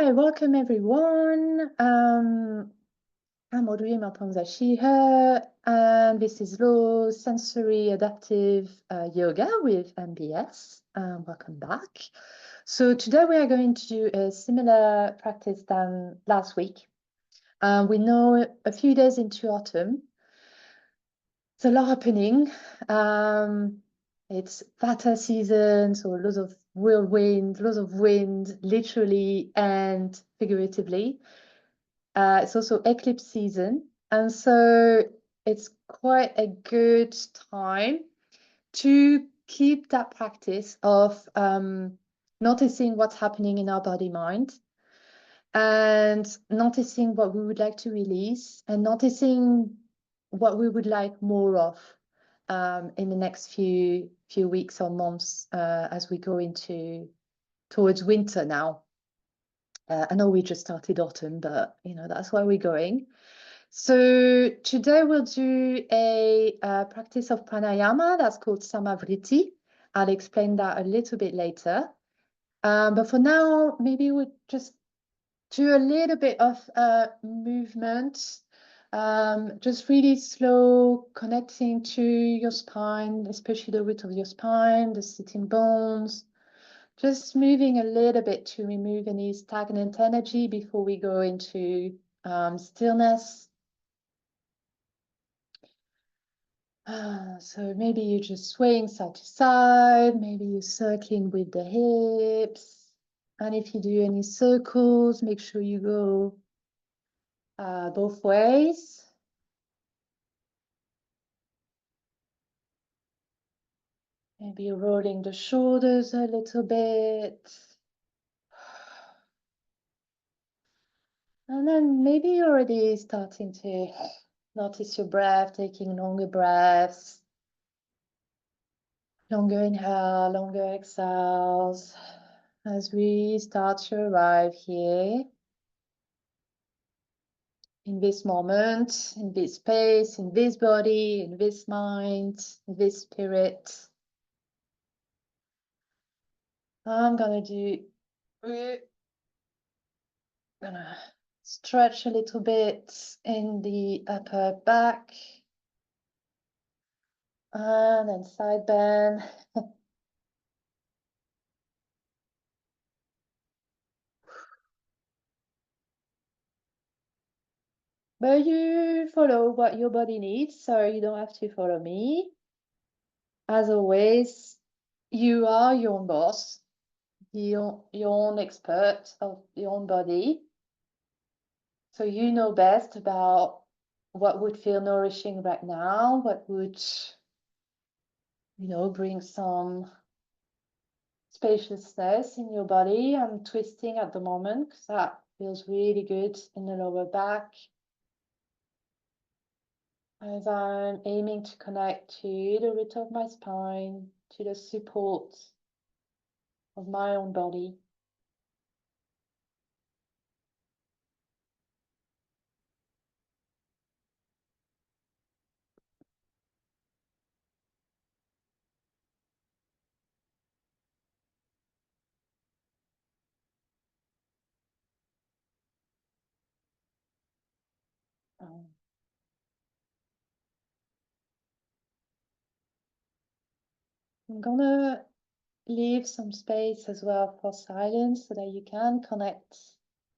Hi, welcome everyone. I'm Audrey, my she, her, and this is Low Sensory Adaptive Yoga with MBS. Welcome back. So today we are going to do a similar practice than last week. We know a few days into autumn, it's a lot happening. It's Vata season, so lots of whirlwind, lots of wind, literally and figuratively. It's also eclipse season, and so it's quite a good time to keep that practice of noticing what's happening in our body mind and noticing what we would like to release and noticing what we would like more of in the next few weeks or months as we go towards winter now. I know we just started autumn, but that's where we're going. So today we'll do a practice of pranayama that's called vritti. I'll explain that a little bit later. But for now, maybe we'll just do a little bit of movement, just really slow, connecting to your spine, especially the root of your spine, the sitting bones. Just moving a little bit to remove any stagnant energy before we go into stillness. So maybe you're just swaying side to side, maybe you're circling with the hips. And if you do any circles, make sure you go both ways. Maybe rolling the shoulders a little bit. And then maybe you're already starting to notice your breath, taking longer breaths. Longer inhale, longer exhales. As we start to arrive here in this moment, in this space, in this body, in this mind, in this spirit. I'm gonna stretch a little bit in the upper back and then side bend. But you follow what your body needs, so you don't have to follow me. As always, you are your own boss, your own expert of your own body. So you know best about what would feel nourishing right now, what would, bring some spaciousness in your body. I'm twisting at the moment because that feels really good in the lower back. As I'm aiming to connect to the root of my spine, to the support of my own body. I'm gonna leave some space as well for silence so that you can connect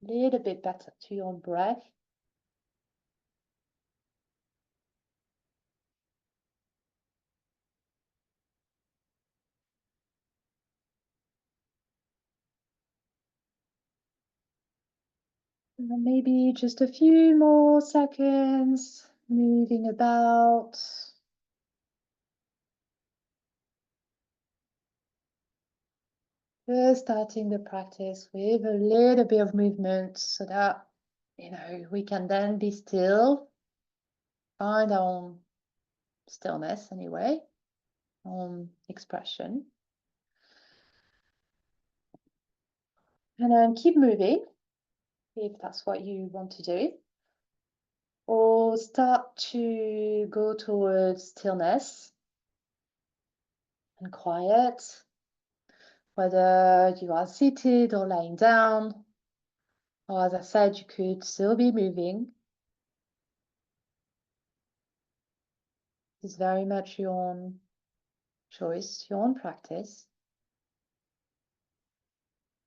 a little bit better to your own breath. And maybe just a few more seconds, moving about. Just starting the practice with a little bit of movement so that, we can then be still, find our own stillness anyway, own expression. And then keep moving if that's what you want to do. Or start to go towards stillness and quiet, whether you are seated or lying down. Or as I said, you could still be moving. It's very much your own choice, your own practice.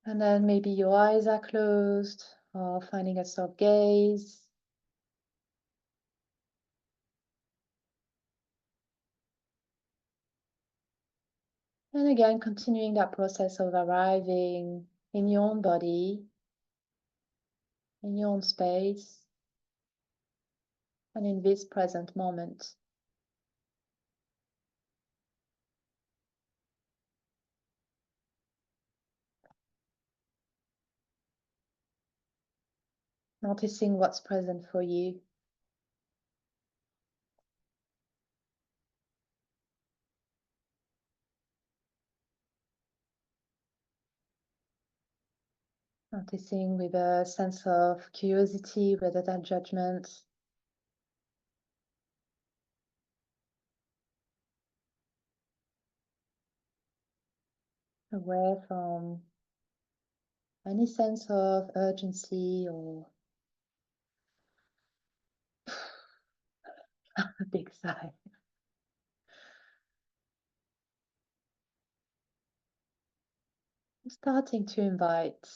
And then maybe your eyes are closed or finding a soft gaze. And again, continuing that process of arriving in your own body, in your own space, and in this present moment. Noticing what's present for you. Noticing with a sense of curiosity rather than judgment. Away from any sense of urgency or a big sigh. Starting to invite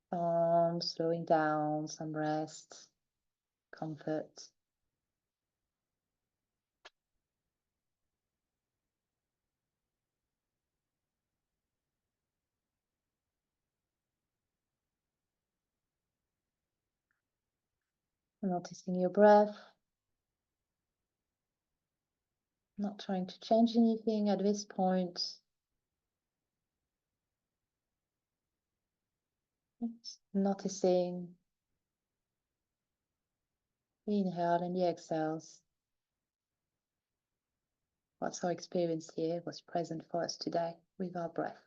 some slowing down, some rest, comfort. Noticing your breath. Not trying to change anything at this point. Just noticing the inhale and the exhales. What's our experience here? What's present for us today with our breath?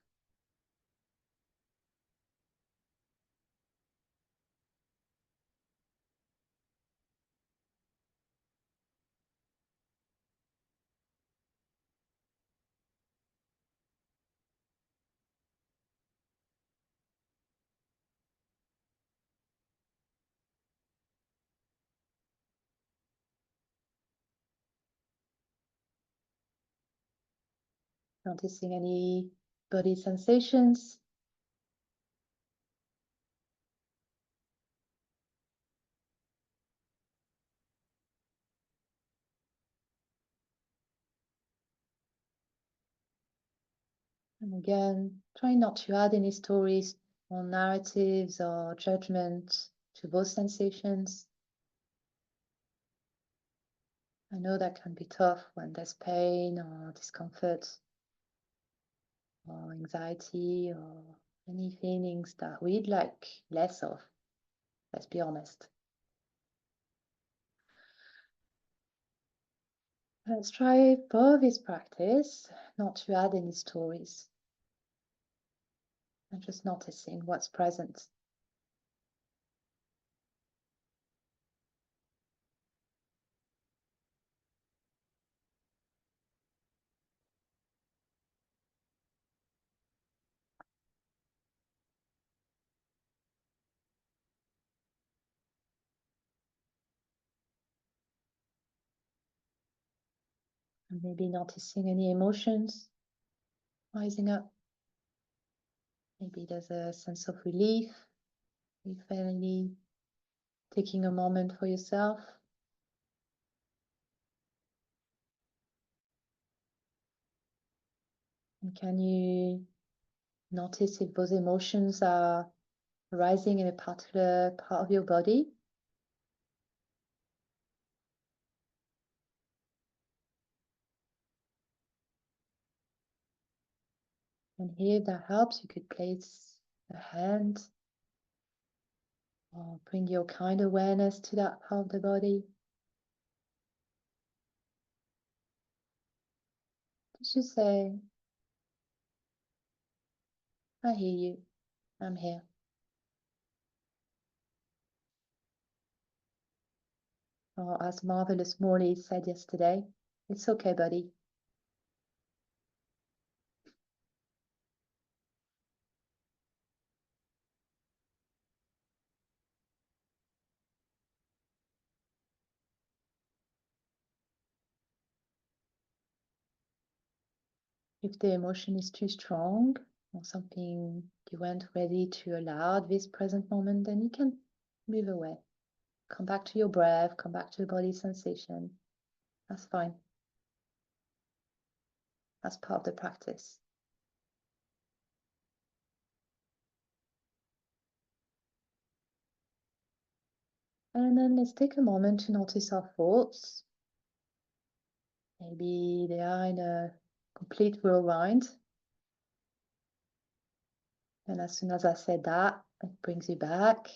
Noticing any body sensations. And again, try not to add any stories or narratives or judgment to those sensations. I know that can be tough when there's pain or discomfort or anxiety or any feelings that we'd like less of, let's be honest. Let's try for this practice not to add any stories and just noticing what's present. And maybe noticing any emotions rising up. Maybe there's a sense of relief. You finally taking a moment for yourself. And can you notice if those emotions are rising in a particular part of your body? And here, if that helps, you could place a hand or bring your kind awareness to that part of the body. Just say, I hear you, I'm here. Or as Marvelous Morley said yesterday, it's okay, buddy. If the emotion is too strong or something you weren't ready to allow at this present moment, then you can move away. Come back to your breath, come back to the body sensation. That's fine. That's part of the practice. And then let's take a moment to notice our thoughts. Maybe they are in a complete whirlwind. And as soon as I said that, it brings you back.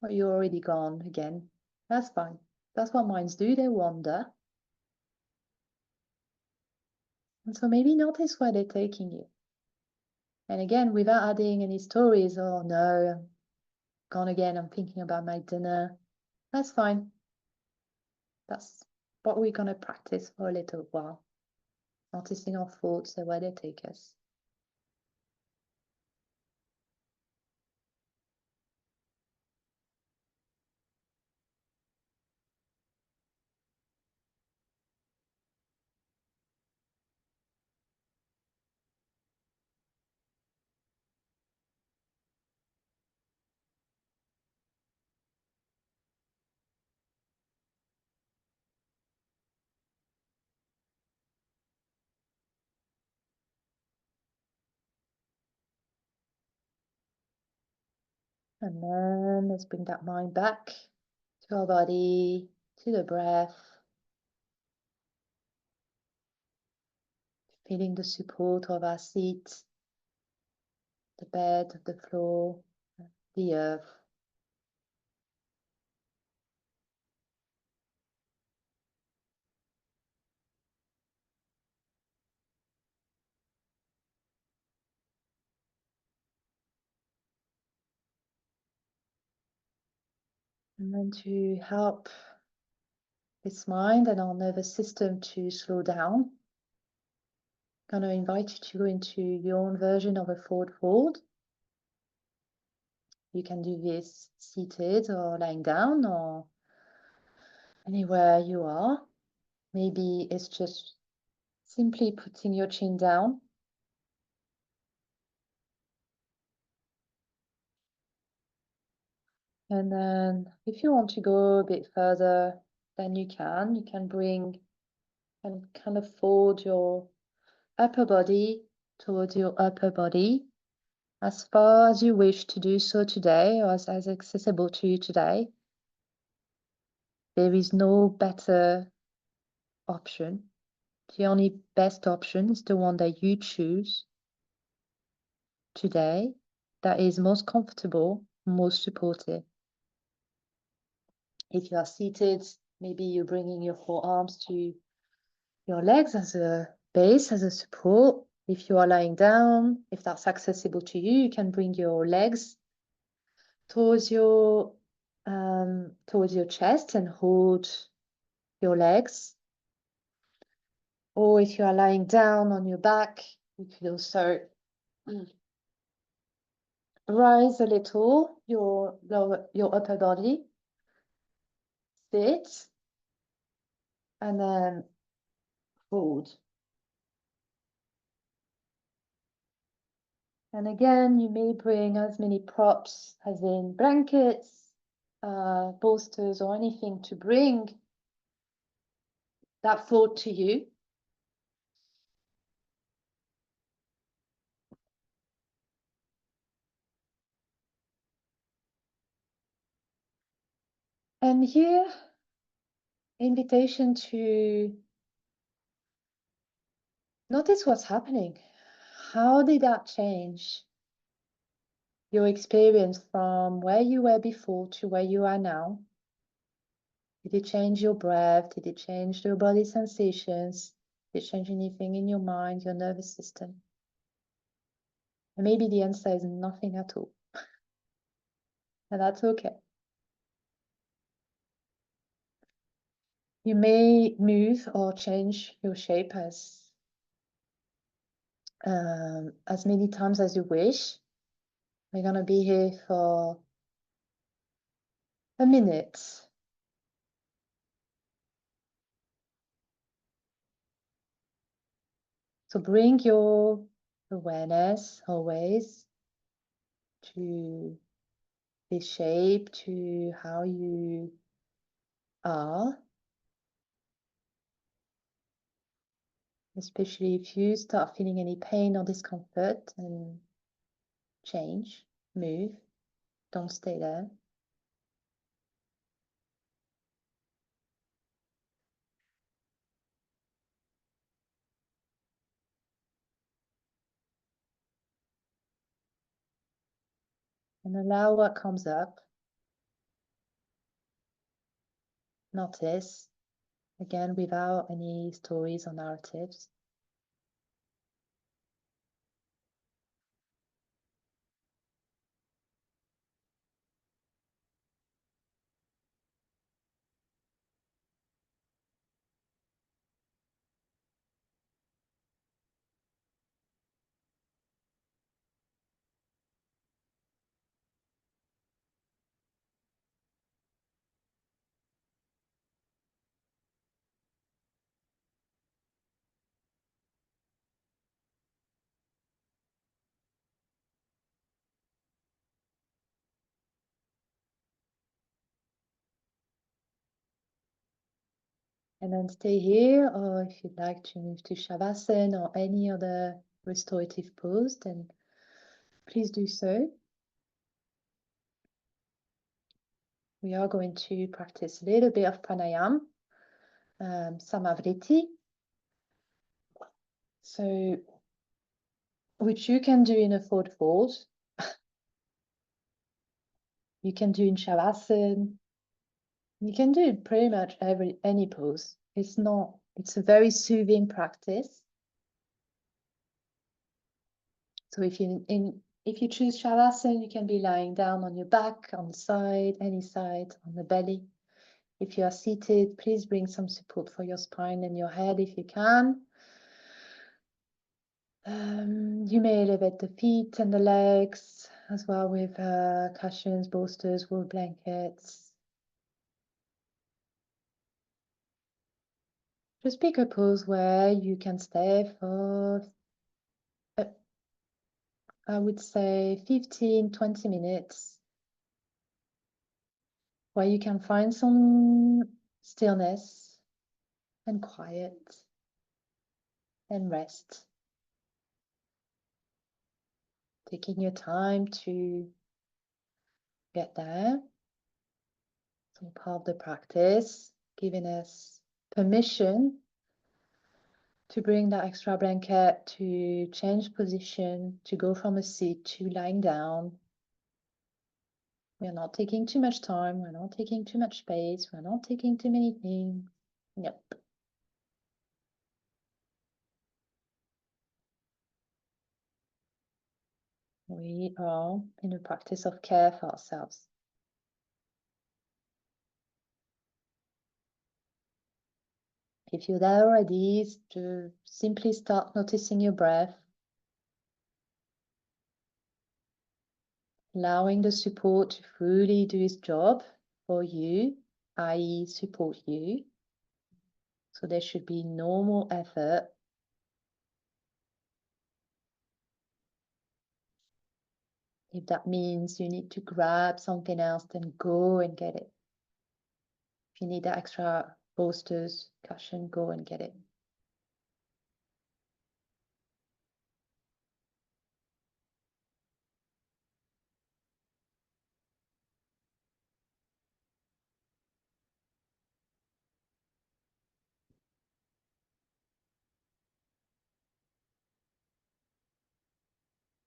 Or you're already gone again. That's fine. That's what minds do, they wander. And so maybe notice where they're taking you. And again, without adding any stories, oh no, I'm gone again, I'm thinking about my dinner. That's fine. That's what we're going to practice for a little while. Noticing our thoughts and where they take us. And then let's bring that mind back to our body, to the breath. Feeling the support of our seat, the bed, the floor, the earth. And then to help this mind and our nervous system to slow down, I'm going to invite you to go into your own version of a forward fold. You can do this seated or lying down or anywhere you are. Maybe it's just simply putting your chin down. And then if you want to go a bit further, then you can bring and kind of fold your upper body towards your upper body as far as you wish to do so today, or as accessible to you today. There is no better option. The only best option is the one that you choose today, that is most comfortable, most supportive. If you are seated, maybe you're bringing your forearms to your legs as a base, as a support. If you are lying down, if that's accessible to you, you can bring your legs towards your chest and hold your legs. Or if you are lying down on your back, you could also rise a little your upper body, sit, and then fold. And again, you may bring as many props as in blankets, bolsters, or anything to bring that thought to you. And here, invitation to notice what's happening. How did that change your experience from where you were before to where you are now? Did it change your breath? Did it change your body sensations? Did it change anything in your mind, your nervous system? And maybe the answer is nothing at all. And that's okay. You may move or change your shape as many times as you wish. We're going to be here for a minute. So bring your awareness always to this shape, to how you are, especially if you start feeling any pain or discomfort, and change, move, don't stay there. And allow what comes up. Notice, again, without any stories or narratives. And then stay here, or if you'd like to move to Shavasana or any other restorative pose, then please do so. We are going to practice a little bit of pranayama, vritti. So, which you can do in a forward fold. You can do in Shavasana. You can do it pretty much any pose. It's a very soothing practice. So if you choose Shavasana, you can be lying down on your back, on the side, any side, on the belly. If you are seated, please bring some support for your spine and your head if you can. You may elevate the feet and the legs as well with cushions, bolsters, wool blankets. Just pick a pose where you can stay for, I would say 15, 20 minutes, where you can find some stillness and quiet and rest. Taking your time to get there. So part of the practice, giving us permission to bring that extra blanket, to change position, to go from a seat to lying down. We're not taking too much time. We're not taking too much space. We're not taking too many things. Nope. We are in a practice of care for ourselves. If you're there already, to simply start noticing your breath, allowing the support to fully do its job for you, i.e. support you. So there should be no more effort. If that means you need to grab something else, then go and get it. If you need that extra bolsters, cushion, go and get it.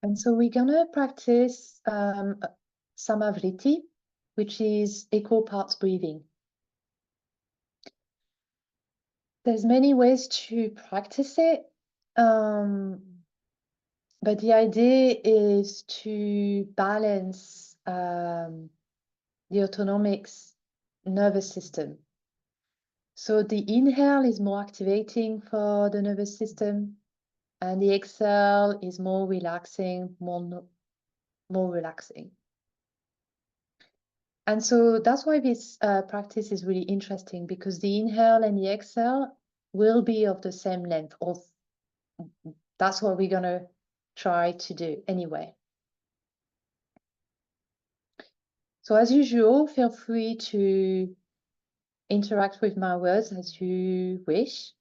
And so we're gonna practice vritti, which is equal parts breathing. There's many ways to practice it, but the idea is to balance the autonomic nervous system. So the inhale is more activating for the nervous system, and the exhale is more relaxing, more relaxing. And so that's why this practice is really interesting, because the inhale and the exhale will be of the same length, of that's what we're going to try to do anyway. So as usual, feel free to interact with my words as you wish.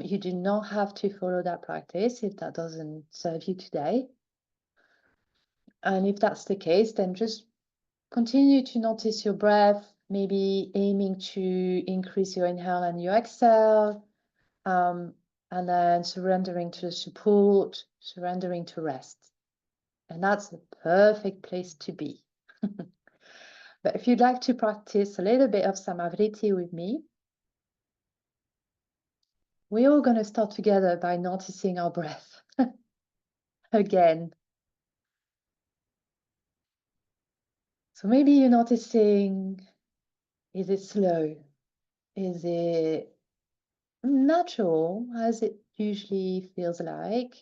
You do not have to follow that practice if that doesn't serve you today. And if that's the case, then just continue to notice your breath, maybe aiming to increase your inhale and your exhale, and then surrendering to the support, surrendering to rest. And that's the perfect place to be. But if you'd like to practice a little bit of vritti with me, we're all going to start together by noticing our breath again. So maybe you're noticing, is it slow? Is it natural, as it usually feels like?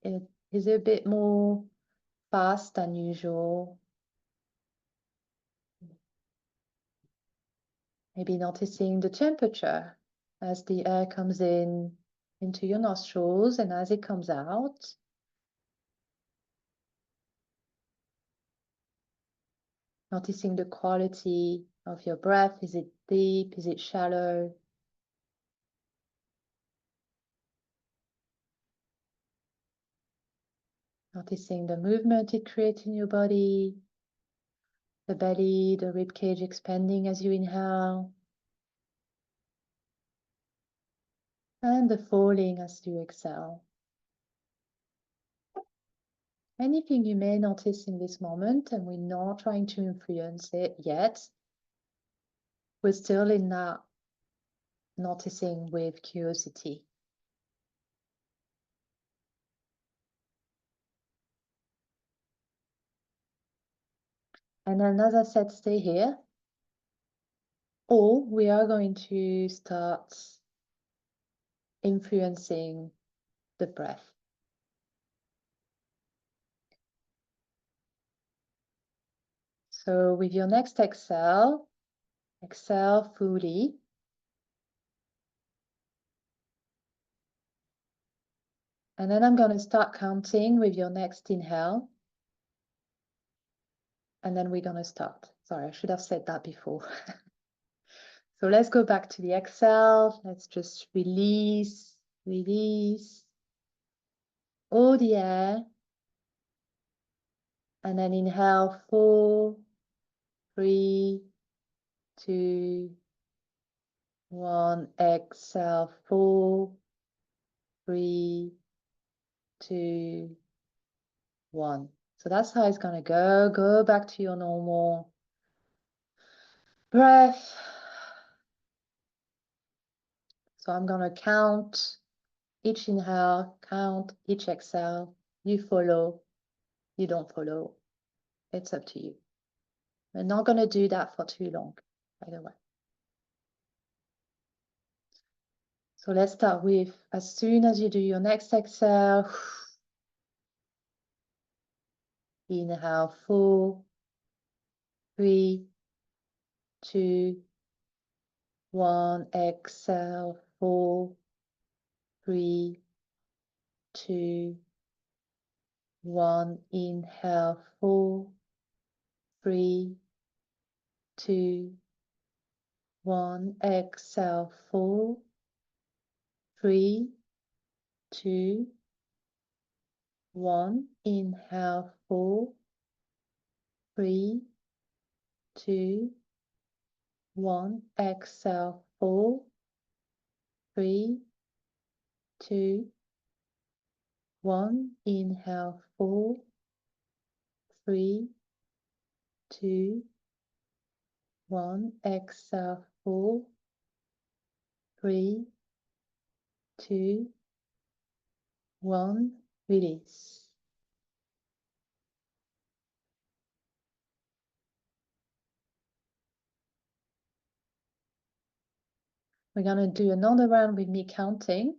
Is it a bit more fast than usual? Maybe noticing the temperature as the air comes in into your nostrils and as it comes out. Noticing the quality of your breath. Is it deep? Is it shallow? Noticing the movement it creates in your body, the belly, the rib cage expanding as you inhale, and the falling as you exhale. Anything you may notice in this moment, and we're not trying to influence it yet, we're still in that noticing with curiosity. And then, as I said, stay here, or we are going to start influencing the breath. So with your next exhale, exhale fully. And then I'm going to start counting with your next inhale. And then we're going to start. Sorry, I should have said that before. So let's go back to the exhale. Let's just release all the air. And then inhale, 4, 3, 2, 1. Exhale, 4, 3, 2, 1. So that's how it's going to go. Go back to your normal breath. So I'm going to count each inhale, count each exhale. You follow, you don't follow. It's up to you. We're not going to do that for too long, by the way. So let's start with, as soon as you do your next exhale, inhale, 4, 3, 2, 1. Exhale, 4, 3, 2, 1. Inhale, 4, 3, 2, 1. Exhale, 4, 3, 2, 1. Inhale, 4, 3, 2, 1. Exhale, 4, 3, 2, 1. Inhale, 4, 3, 2, 1. Exhale, 4, 3, 2, 1. Release. We're going to do another round with me counting.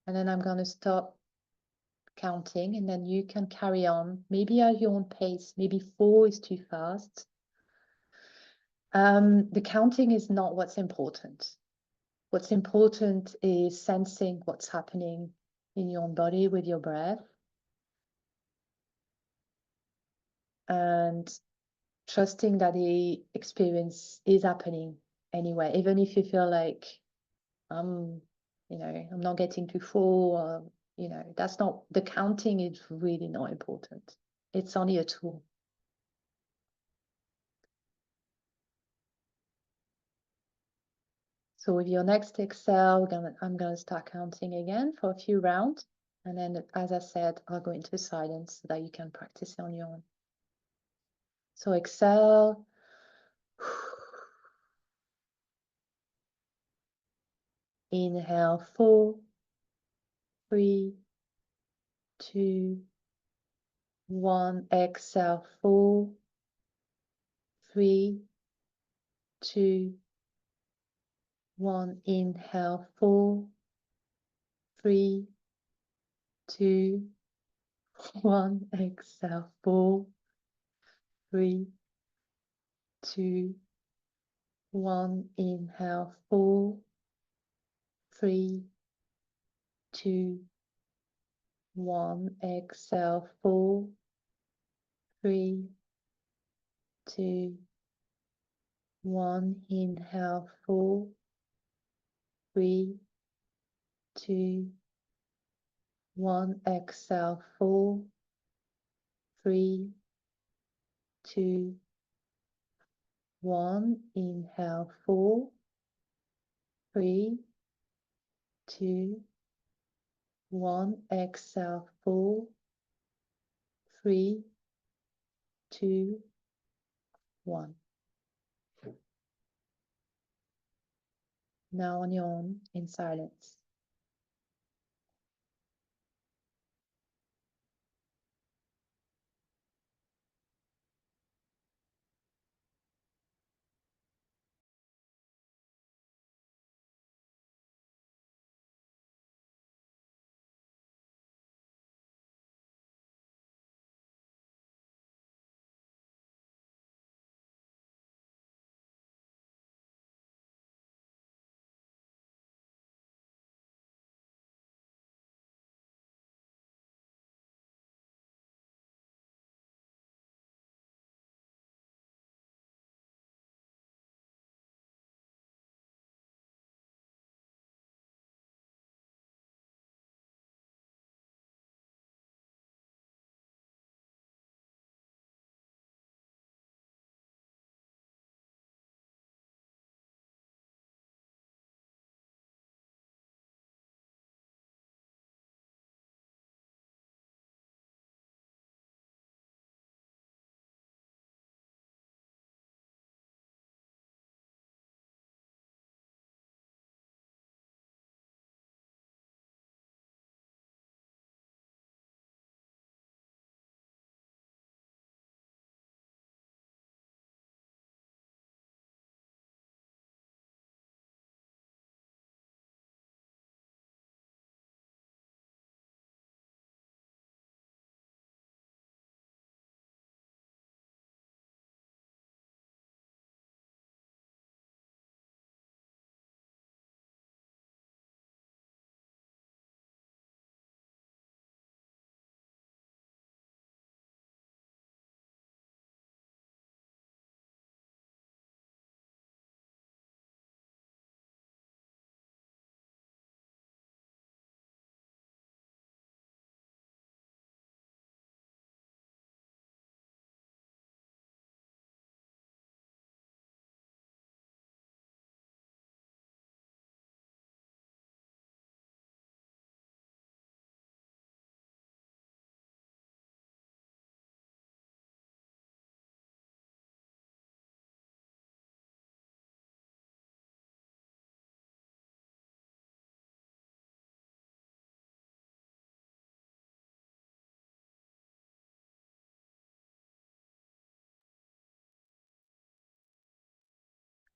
And then I'm going to stop counting, and then you can carry on, maybe at your own pace. Maybe 4 is too fast. The counting is not what's important. what's important is sensing what's happening in your body with your breath, and trusting that the experience is happening anyway, even if you feel like I'm not getting too full, or, that's not, the counting is really not important. It's only a tool. So with your next exhale, I'm gonna start counting again for a few rounds. And then, as I said, I'll go into silence so that you can practice on your own. So exhale. Inhale, 4, 3, 2, 1. Exhale, 4, 3, 2, 1. Inhale, 4, 3, 2, 1. Exhale, 4, 3, 2, 1. Inhale, 4, 3, 2, 1. Exhale, 4, 3, 2, 1. Inhale, 4, 3, 2, 1. Exhale, 4, 3, 2, 1. Inhale, 4, 3, 2, 1. Exhale, 4, 3, 2, 1. Now on your own in silence.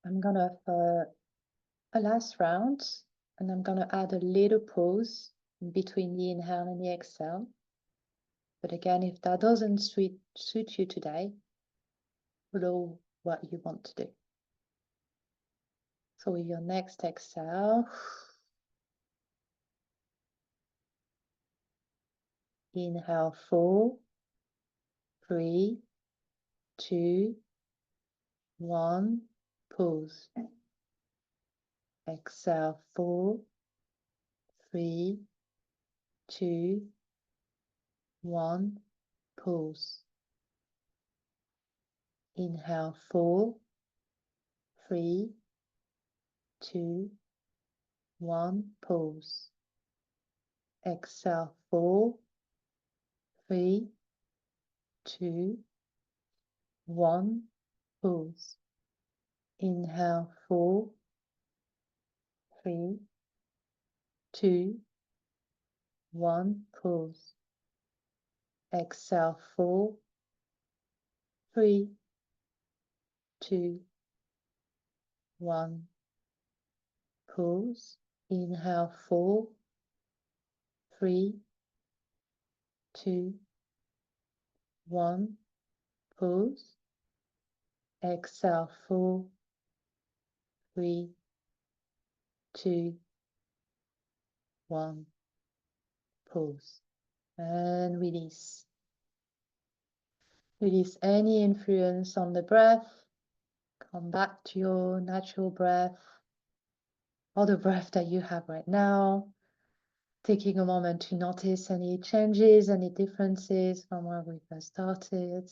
I'm gonna have a last round, and I'm gonna add a little pause between the inhale and the exhale. But again, if that doesn't suit you today, follow what you want to do. So with your next exhale, inhale 4, 3, 2, 1, pause. Exhale 4, 3, 2, 1, pause. Inhale 4, 3, 2, 1, pause. Exhale 4, 3, 2, 1, pause. Inhale 4, 3, 2, 1, pause. Exhale 4, 3, 2, 1, pause. Inhale 4, 3, 2, 1, pause. Exhale 4, 3, 2, 1, pause. And release. Release any influence on the breath. Come back to your natural breath, or the breath that you have right now. Taking a moment to notice any changes, any differences from where we first started.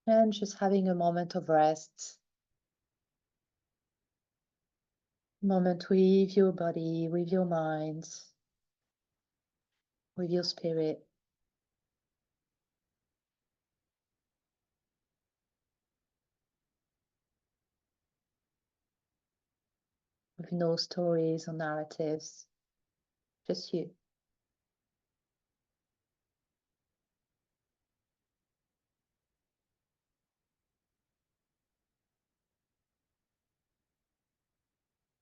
And just having a moment of rest. Moment with your body, with your mind, with your spirit. With no stories or narratives, just you.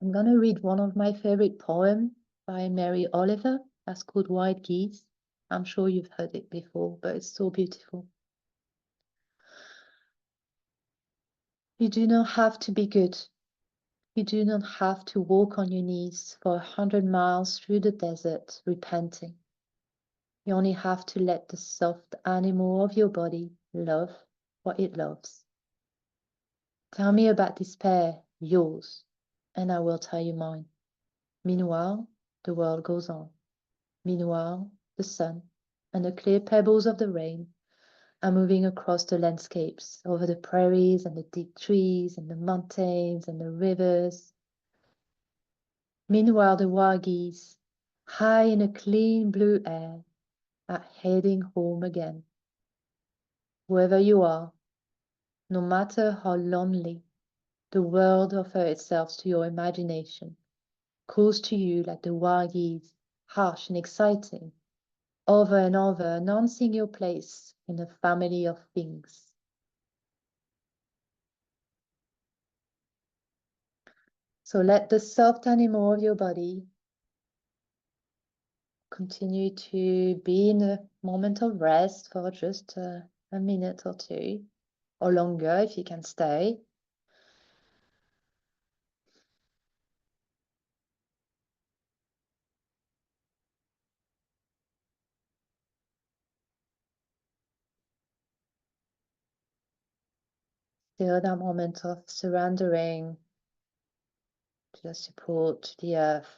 I'm going to read one of my favorite poems by Mary Oliver. That's called White Geese. I'm sure you've heard it before, but it's so beautiful. You do not have to be good. You do not have to walk on your knees for 100 miles through the desert repenting. You only have to let the soft animal of your body love what it loves. Tell me about despair, yours, and I will tell you mine. Meanwhile, the world goes on. Meanwhile, the sun and the clear pebbles of the rain are moving across the landscapes, over the prairies and the deep trees and the mountains and the rivers. Meanwhile, the wild geese, high in a clean blue air, are heading home again. Wherever you are, no matter how lonely, the world offers itself to your imagination, calls to you like the wild geese, harsh and exciting, over and over, announcing your place in the family of things. So let the soft animal of your body continue to be in a moment of rest for just a minute or two, or longer if you can stay. Still that moment of surrendering to the support, to the earth.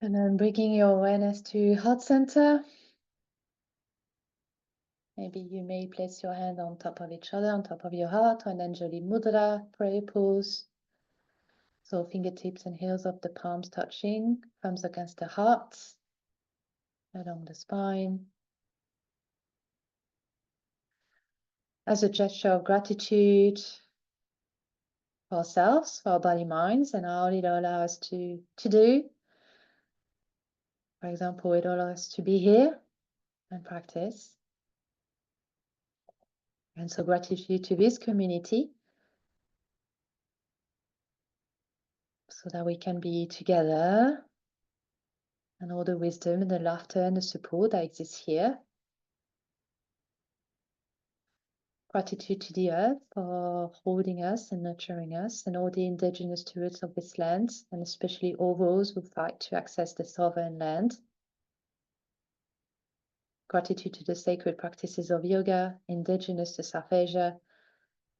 And then bringing your awareness to heart center. Maybe you may place your hand on top of each other, on top of your heart, or an Anjali Mudra, prayer pose. So fingertips and heels of the palms touching, thumbs against the heart. along the spine. As a gesture of gratitude for ourselves, for our body, minds, and all it allows us to do. For example, it allows us to be here and practice. And so gratitude to this community so that we can be together, and all the wisdom and the laughter and the support that exists here. Gratitude to the earth for holding us and nurturing us, and all the indigenous stewards of this land, and especially all those who fight to access the sovereign land. Gratitude to the sacred practices of yoga, indigenous to South Asia,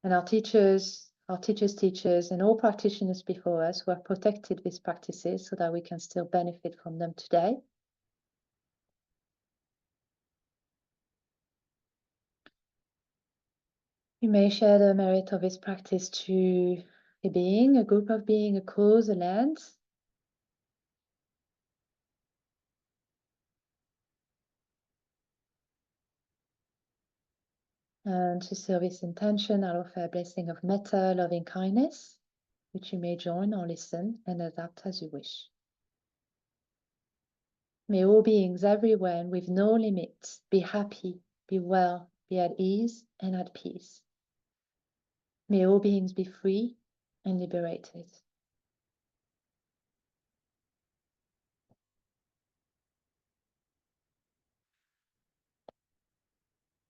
and our teachers, teachers, and all practitioners before us who have protected these practices so that we can still benefit from them today. You may share the merit of this practice to a being, a group of being, a cause, a land. And to service intention, I'll offer a blessing of metta, loving kindness, which you may join or listen and adapt as you wish. May all beings everywhere and with no limits be happy, be well, be at ease and at peace. May all beings be free and liberated.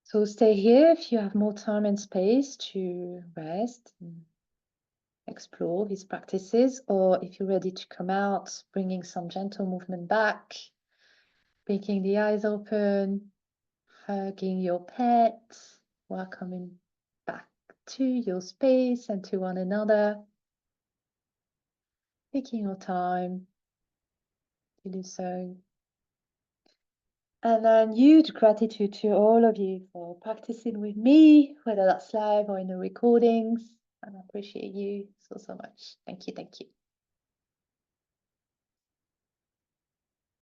So stay here if you have more time and space to rest and explore these practices, or if you're ready to come out, bringing some gentle movement back, blinking the eyes open, hugging your pet, welcoming back to your space and to one another, taking your time to do so. And then huge gratitude to all of you for practicing with me, whether that's live or in the recordings. And I appreciate you so much. Thank you. Thank you.